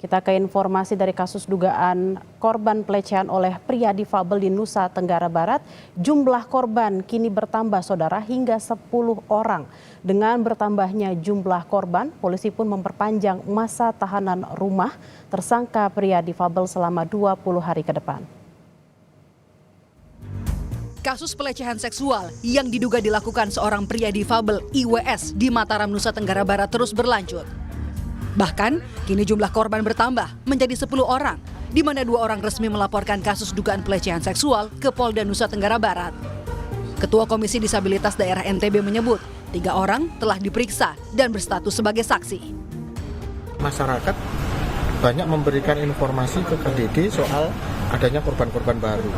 Kita ke informasi dari kasus dugaan korban pelecehan oleh pria difabel di Nusa Tenggara Barat. Jumlah korban kini bertambah saudara hingga 10 orang. Dengan bertambahnya jumlah korban, polisi pun memperpanjang masa tahanan rumah tersangka pria difabel selama 20 hari ke depan. Kasus pelecehan seksual yang diduga dilakukan seorang pria difabel IWS di Mataram, Nusa Tenggara Barat terus berlanjut. Bahkan, kini jumlah korban bertambah menjadi 10 orang, di mana 2 orang resmi melaporkan kasus dugaan pelecehan seksual ke Polda Nusa Tenggara Barat. Ketua Komisi Disabilitas Daerah NTB menyebut, 3 orang telah diperiksa dan berstatus sebagai saksi. Masyarakat banyak memberikan informasi ke KDD soal adanya korban-korban baru.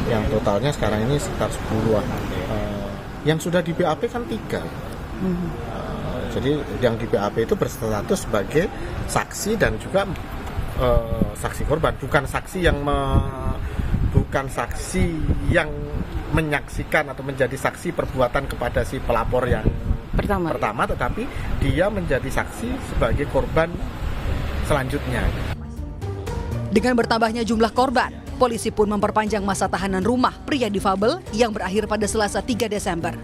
Yang totalnya sekarang ini sekitar 10-an. Yang sudah di BAP kan 3. Jadi yang di BAP itu berstatus sebagai saksi dan juga saksi korban, bukan saksi yang menyaksikan atau menjadi saksi perbuatan kepada si pelapor yang pertama, tetapi dia menjadi saksi sebagai korban selanjutnya. Dengan bertambahnya jumlah korban, polisi pun memperpanjang masa tahanan rumah pria difabel yang berakhir pada Selasa 3 Desember.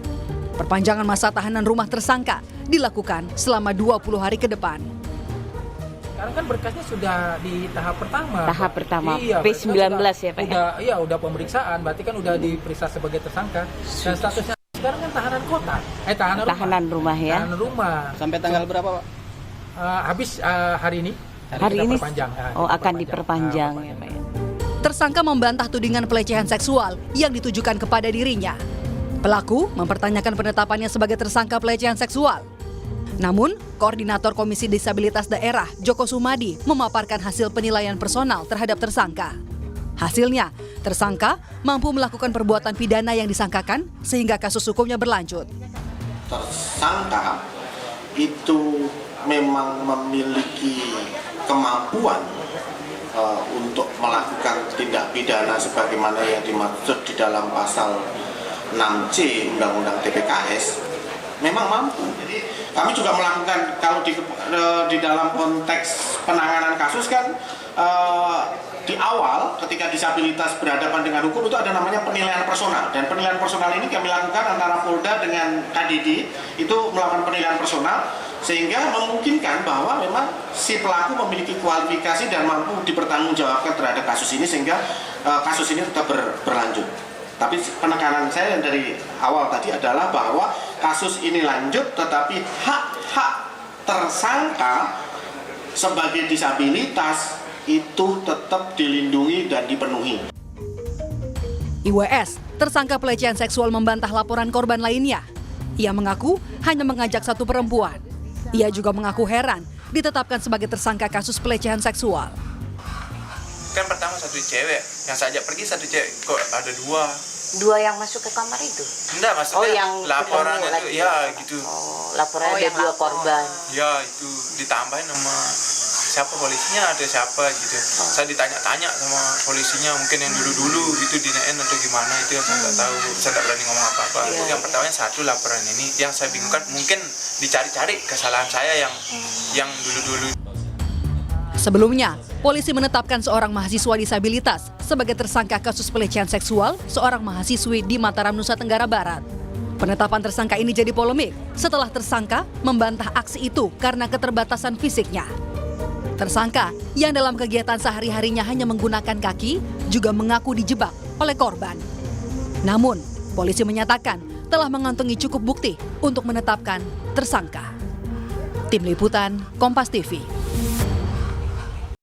Perpanjangan masa tahanan rumah tersangka dilakukan selama 20 hari ke depan. Sekarang kan berkasnya sudah di tahap pertama. Tahap pertama, iya, P19 ya Pak? Udah pemeriksaan, berarti kan udah diperiksa sebagai tersangka. Dan statusnya sekarang kan tahanan kota. Tahanan rumah ya? Tahanan rumah. Sampai tanggal berapa Pak? Habis hari ini. Hari ini? Akan diperpanjang ya Pak ya? Tersangka membantah tudingan pelecehan seksual yang ditujukan kepada dirinya. Pelaku mempertanyakan penetapannya sebagai tersangka pelecehan seksual. Namun, Koordinator Komisi Disabilitas Daerah, Joko Sumadi, memaparkan hasil penilaian personal terhadap tersangka. Hasilnya, tersangka mampu melakukan perbuatan pidana yang disangkakan sehingga kasus hukumnya berlanjut. Tersangka itu memang memiliki kemampuan untuk melakukan tindak pidana sebagaimana yang dimaksud di dalam pasal 6C Undang-Undang TPKS, memang mampu. Jadi kami juga melakukan, kalau di dalam konteks penanganan kasus kan di awal ketika disabilitas berhadapan dengan hukum itu ada namanya penilaian personal, dan penilaian personal ini kami lakukan antara Polda dengan KDD, itu melakukan penilaian personal sehingga memungkinkan bahwa memang si pelaku memiliki kualifikasi dan mampu dipertanggungjawabkan terhadap kasus ini sehingga kasus ini tetap berlanjut. Tapi penekanan saya dari awal tadi adalah bahwa kasus ini lanjut, tetapi hak-hak tersangka sebagai disabilitas itu tetap dilindungi dan dipenuhi. IWS, tersangka pelecehan seksual, membantah laporan korban lainnya. Ia mengaku hanya mengajak satu perempuan. Ia juga mengaku heran ditetapkan sebagai tersangka kasus pelecehan seksual. Kan pertama satu cewek, yang saya ajak pergi satu cewek, kok ada 2 yang masuk ke kamar itu? Enggak, maksudnya yang laporan itu, ya gitu. Laporan ada 2 korban. Ya itu, ditambahin sama siapa polisinya, ada siapa gitu. Saya ditanya-tanya sama polisinya, mungkin yang dulu-dulu itu dinyain atau gimana, itu yang saya nggak tahu. Saya nggak berani ngomong apa-apa. Yang pertamanya satu laporan ini, yang saya bingungkan mungkin dicari-cari kesalahan saya yang dulu-dulu. Sebelumnya, polisi menetapkan seorang mahasiswa disabilitas sebagai tersangka kasus pelecehan seksual seorang mahasiswi di Mataram, Nusa Tenggara Barat. Penetapan tersangka ini jadi polemik setelah tersangka membantah aksi itu karena keterbatasan fisiknya. Tersangka yang dalam kegiatan sehari-harinya hanya menggunakan kaki juga mengaku dijebak oleh korban. Namun, polisi menyatakan telah mengantongi cukup bukti untuk menetapkan tersangka. Tim Liputan, Kompas TV.